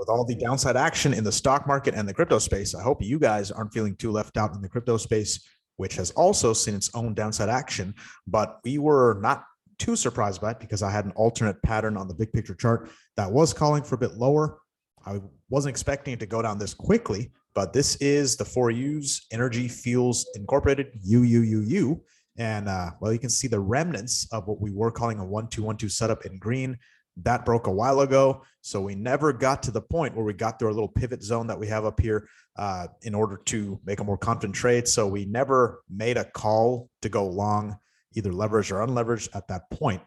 With all the downside action in the stock market and the crypto space, I hope you guys aren't feeling too left out in the crypto space, which has also seen its own downside action. But we were not too surprised by it because I had an alternate pattern on the big picture chart that was calling for a bit lower. I wasn't expecting it to go down this quickly, but this is the 4U's Energy Fuels Incorporated, UUUU. And well, you can see the remnants of what we were calling a 1-2-1-2 setup in green. That broke a while ago. So we never got to the point where we got through our little pivot zone that we have up here in order to make a more confident trade. So we never made a call to go long, either leveraged or unleveraged at that point.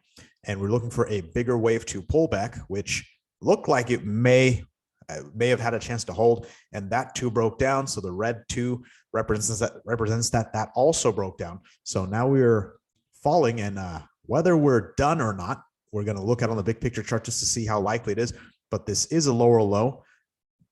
And we're looking for a bigger wave to pullback, which looked like it may have had a chance to hold, and that too broke down. So the red 2 represents that also broke down. So now we're falling, and whether we're done or not, we're going to look at on the big picture chart just to see how likely it is. But this is a lower low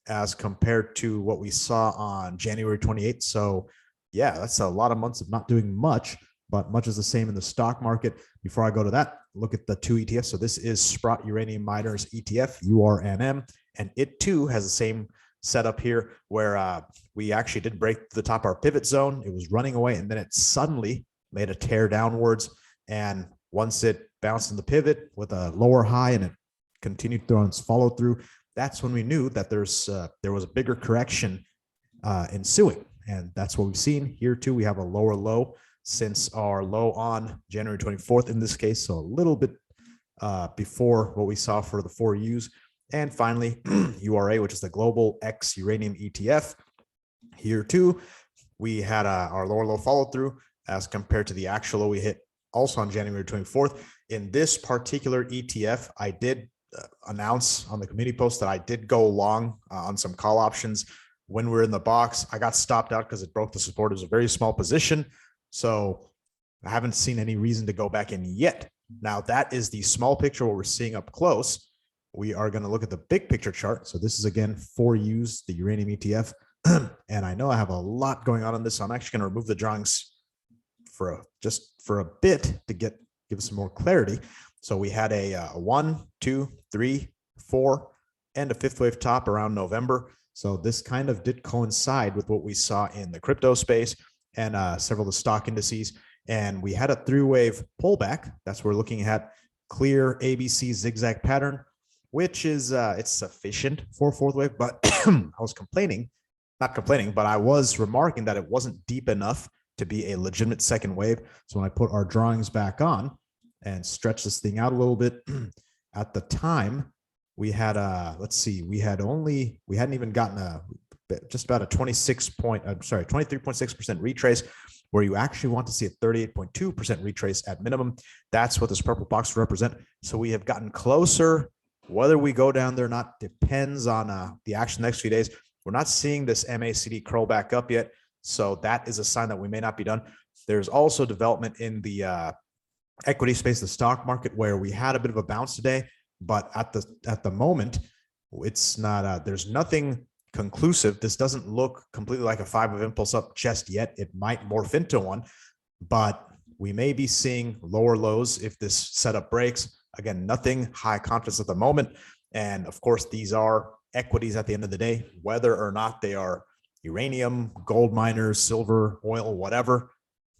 as compared to what we saw on January 28th. So yeah, that's a lot of months of not doing much, but much is the same in the stock market. Before I go to that, look at the 2 ETFs. So this is Sprott Uranium Miners ETF, URNM, and it too has the same setup here where we actually did break the top of our pivot zone. It was running away, and then it suddenly made a tear downwards. And once it bounced in the pivot with a lower high and it continued through its follow through, that's when we knew that there was a bigger correction ensuing. And that's what we've seen here too. We have a lower low since our low on January 24th in this case. So a little bit before what we saw for the 4U's. And finally, URA, which is the global X Uranium ETF. Here too, we had our lower low follow through as compared to the actual low we hit also on January 24th. In this particular ETF, I did announce on the community post that I did go long on some call options when we were in the box. I got stopped out because it broke the support. It was a very small position. So I haven't seen any reason to go back in yet. Now that is the small picture, what we're seeing up close. We are going to look at the big picture chart. So this is again 4U's, the uranium ETF. And I know I have a lot going on this, so I'm actually going to remove the drawings just for a bit to give us some more clarity. So we had a 1, 2, 3, 4, and a 5th wave top around November. So this kind of did coincide with what we saw in the crypto space and several of the stock indices. And we had a 3-wave pullback. That's what we're looking at. Clear ABC zigzag pattern, which is it's sufficient for a 4th wave. But I was not complaining, but I was remarking that it wasn't deep enough to be a legitimate 2nd wave. So when I put our drawings back on and stretch this thing out a little bit, at the time we had we hadn't even gotten just about a 23.6% retrace, where you actually want to see a 38.2% retrace at minimum. That's what this purple box would represent. So we have gotten closer. Whether we go down there or not depends on the action the next few days. We're not seeing this MACD curl back up yet. So that is a sign that we may not be done. There's also development in the equity space, the stock market, where we had a bit of a bounce today, but at the moment, it's not. There's nothing conclusive. This doesn't look completely like a 5-wave impulse up just yet. It might morph into one, but we may be seeing lower lows if this setup breaks. Again, nothing high confidence at the moment, and of course, these are equities at the end of the day, whether or not they are uranium, gold miners, silver, oil, whatever,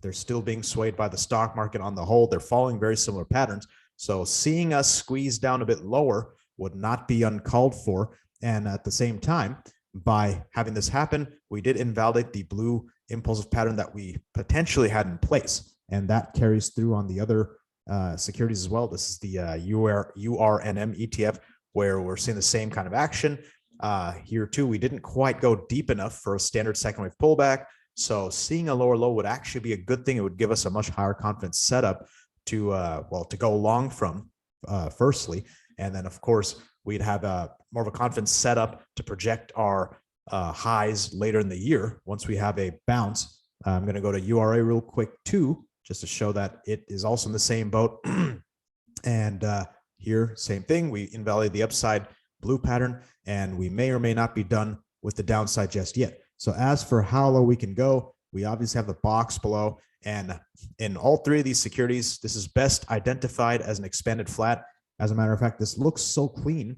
they're still being swayed by the stock market on the whole. They're following very similar patterns. So seeing us squeeze down a bit lower would not be uncalled for. And at the same time, by having this happen, we did invalidate the blue impulsive pattern that we potentially had in place. And that carries through on the other securities as well. This is the URNM ETF, where we're seeing the same kind of action. Here too, we didn't quite go deep enough for a standard 2nd wave pullback. So seeing a lower low would actually be a good thing. It would give us a much higher confidence setup to go long from, firstly. And then of course, we'd have more of a confidence setup to project our highs later in the year once we have a bounce. I'm going to go to URA real quick too, just to show that it is also in the same boat. And here, same thing. We invalidate the upside blue pattern, and we may or may not be done with the downside just yet. So as for how low we can go, we obviously have the box below, and in all 3 of these securities, this is best identified as an expanded flat. As a matter of fact, this looks so clean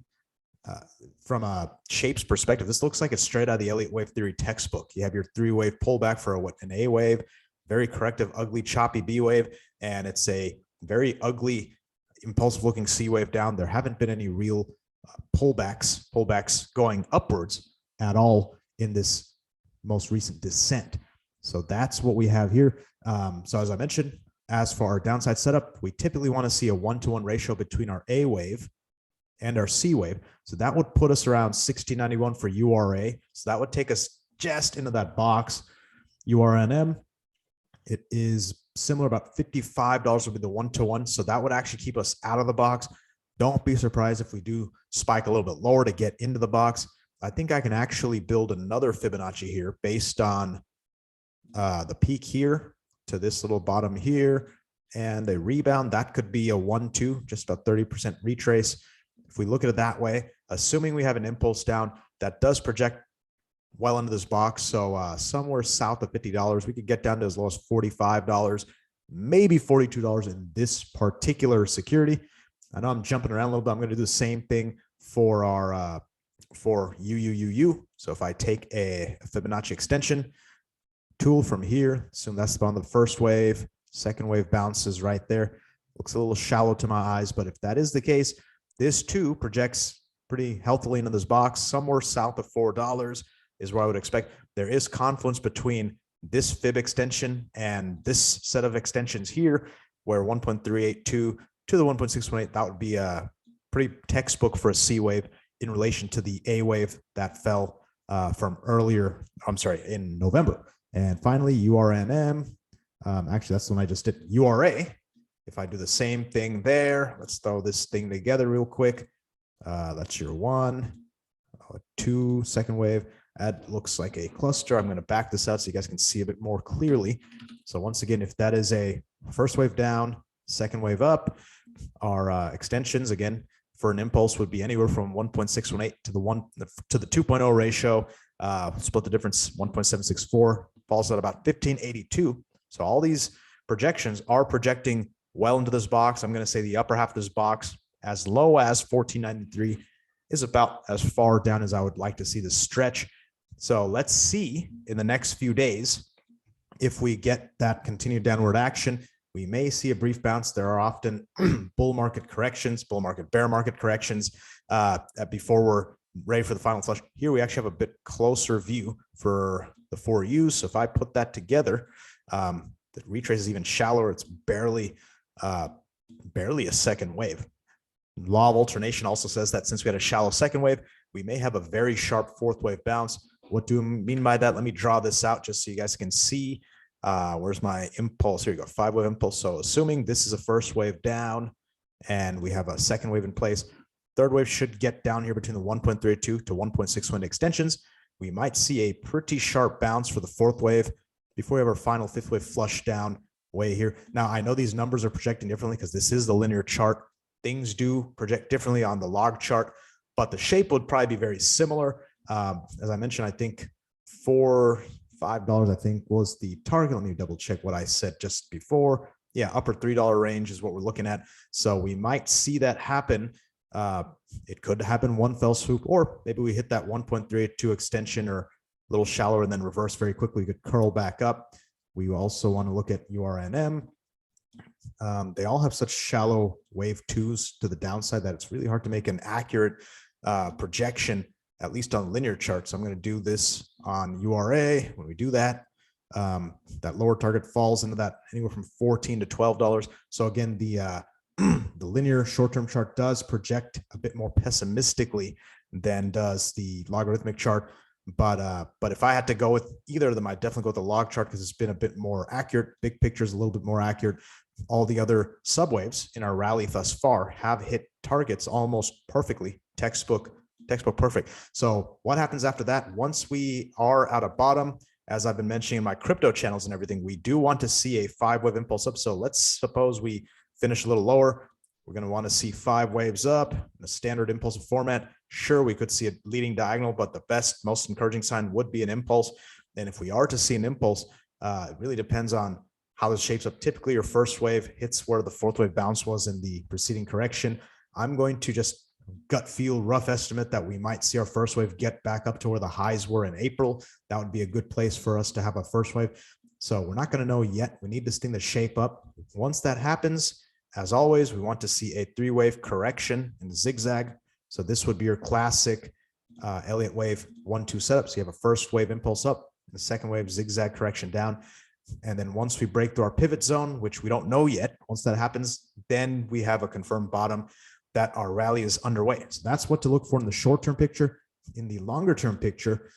from a shapes perspective, this looks like it's straight out of the Elliott wave theory textbook. You have your 3-wave pullback for an A wave, very corrective, ugly, choppy B wave, and it's a very ugly, impulsive looking C wave down. There haven't been any real pullbacks going upwards at all in this most recent descent. So that's what we have here. So as I mentioned, as for our downside setup, we typically want to see a 1-to-1 ratio between our A wave and our C wave. So that would put us around 1691 for URA. So that would take us just into that box. URNM, it is similar, about $55 would be the 1-to-1. So that would actually keep us out of the box. Don't be surprised if we do spike a little bit lower to get into the box. I think I can actually build another Fibonacci here based on the peak here to this little bottom here and a rebound. That could be a 1-2, just a 30% retrace. If we look at it that way, assuming we have an impulse down that does project well into this box, so somewhere south of $50, we could get down to as low as $45, maybe $42 in this particular security. I know I'm jumping around a little bit. I'm going to do the same thing for our for UUUU. So if I take a Fibonacci extension tool from here, assume that's on the first wave, second wave bounces right there. Looks a little shallow to my eyes, but if that is the case, this too projects pretty healthily into this box. Somewhere south of $4 is where I would expect. There is confluence between this fib extension and this set of extensions here, where 1.382 to the 1.618, that would be a pretty textbook for a C wave in relation to the A wave that fell from earlier, in November. And finally, URNM. Actually, that's the one I just did. URA. If I do the same thing there, let's throw this thing together real quick. That's your 1, 2, second wave. That looks like a cluster. I'm going to back this out so you guys can see a bit more clearly. So once again, if that is a first wave down, second wave up, our extensions again for an impulse would be anywhere from 1.618 to the 2.0 ratio. Split the difference, 1.764 falls at about 1582. So all these projections are projecting well into this box. I'm going to say the upper half of this box, as low as 1493, is about as far down as I would like to see this stretch. So let's see in the next few days if we get that continued downward action. We may see a brief bounce. There are often bull market corrections, bull market, bear market corrections before we're ready for the final flush. Here we actually have a bit closer view for the 4U. So if I put that together, the retrace is even shallower. It's barely a second wave. Law of alternation also says that since we had a shallow second wave, we may have a very sharp fourth wave bounce. What do I mean by that? Let me draw this out just so you guys can see. Where's my impulse? Here you go, 5-wave impulse. So assuming this is a first wave down and we have a second wave in place, third wave should get down here between the 1.32 to 1.61 extensions. We might see a pretty sharp bounce for the fourth wave before we have our final fifth wave flush down way here. Now, I know these numbers are projecting differently because this is the linear chart. Things do project differently on the log chart, but the shape would probably be very similar. As I mentioned, I think $5, I think, was the target. Let me double check what I said just before. Yeah, upper $3 range is what we're looking at. So we might see that happen. It could happen one fell swoop, or maybe we hit that 1.382 extension or a little shallower and then reverse very quickly. We could curl back up. We also want to look at URNM. They all have such shallow wave twos to the downside that it's really hard to make an accurate projection, at least on linear charts. So I'm going to do this on URA. When we do that, that lower target falls into that anywhere from $14 to $12. So again, the linear short-term chart does project a bit more pessimistically than does the logarithmic chart. But if I had to go with either of them, I'd definitely go with the log chart because it's been a bit more accurate. Big picture is a little bit more accurate. All the other subwaves in our rally thus far have hit targets almost perfectly, textbook perfect. So what happens after that? Once we are at a bottom, as I've been mentioning in my crypto channels and everything, we do want to see a 5-wave impulse up. So let's suppose we finish a little lower. We're going to want to see 5 waves up in a standard impulsive format. Sure, we could see a leading diagonal, but the best, most encouraging sign would be an impulse. And if we are to see an impulse, it really depends on how this shapes up. Typically, your first wave hits where the fourth wave bounce was in the preceding correction. I'm going to just gut feel, rough estimate that we might see our first wave get back up to where the highs were in April. That would be a good place for us to have a first wave. So we're not going to know yet. We need this thing to shape up. Once that happens, as always, we want to see a three-wave correction in the zigzag. So this would be your classic Elliott wave 1-2 setup. So you have a first wave impulse up, the second wave zigzag correction down. And then once we break through our pivot zone, which we don't know yet, once that happens, then we have a confirmed bottom that our rally is underway. So that's what to look for in the short-term picture. In the longer-term picture,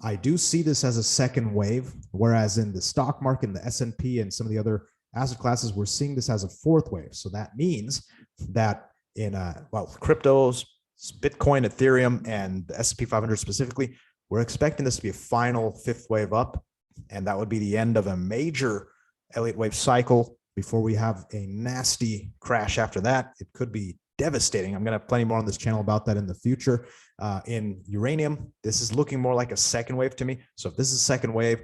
I do see this as a second wave, whereas in the stock market, and the S&P and some of the other asset classes, we're seeing this as a fourth wave. So that means that in cryptos, Bitcoin, Ethereum, and the S&P 500 specifically, we're expecting this to be a final fifth wave up, and that would be the end of a major Elliott wave cycle before we have a nasty crash after that. It could be devastating. I'm going to have plenty more on this channel about that in the future. In uranium, this is looking more like a second wave to me. So if this is a second wave,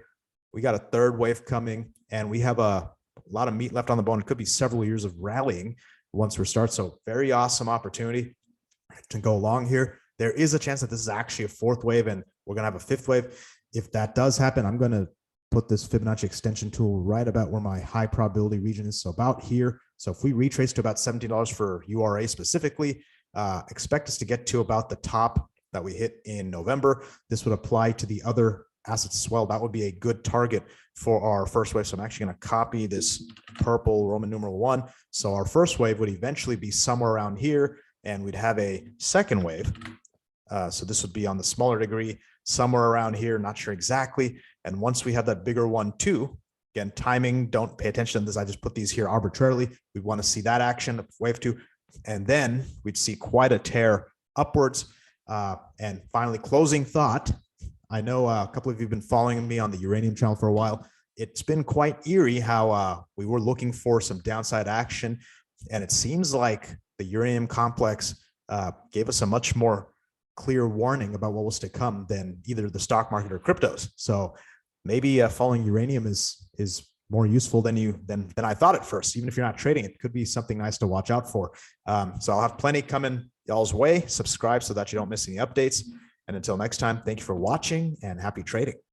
we got a third wave coming, and we have a lot of meat left on the bone. It could be several years of rallying once we start. So very awesome opportunity to go along here. There is a chance that this is actually a fourth wave, and we're going to have a fifth wave. If that does happen, I'm going to put this Fibonacci extension tool right about where my high probability region is. So about here. So if we retrace to about $17 for URA specifically, expect us to get to about the top that we hit in November. This would apply to the other assets as well. That would be a good target for our first wave. So I'm actually going to copy this purple Roman numeral 1. So our first wave would eventually be somewhere around here, and we'd have a second wave. So this would be on the smaller degree, somewhere around here, not sure exactly. And once we have that bigger one too, again, timing, don't pay attention to this. I just put these here arbitrarily. We want to see that action of wave 2. And then we'd see quite a tear upwards. And finally, closing thought. I know a couple of you have been following me on the uranium channel for a while. It's been quite eerie how we were looking for some downside action. And it seems like the uranium complex gave us a much more clear warning about what was to come than either the stock market or cryptos. So maybe following uranium is more useful than I thought at first. Even if you're not trading, it could be something nice to watch out for. So I'll have plenty coming y'all's way. Subscribe so that you don't miss any updates. And until next time, thank you for watching and happy trading.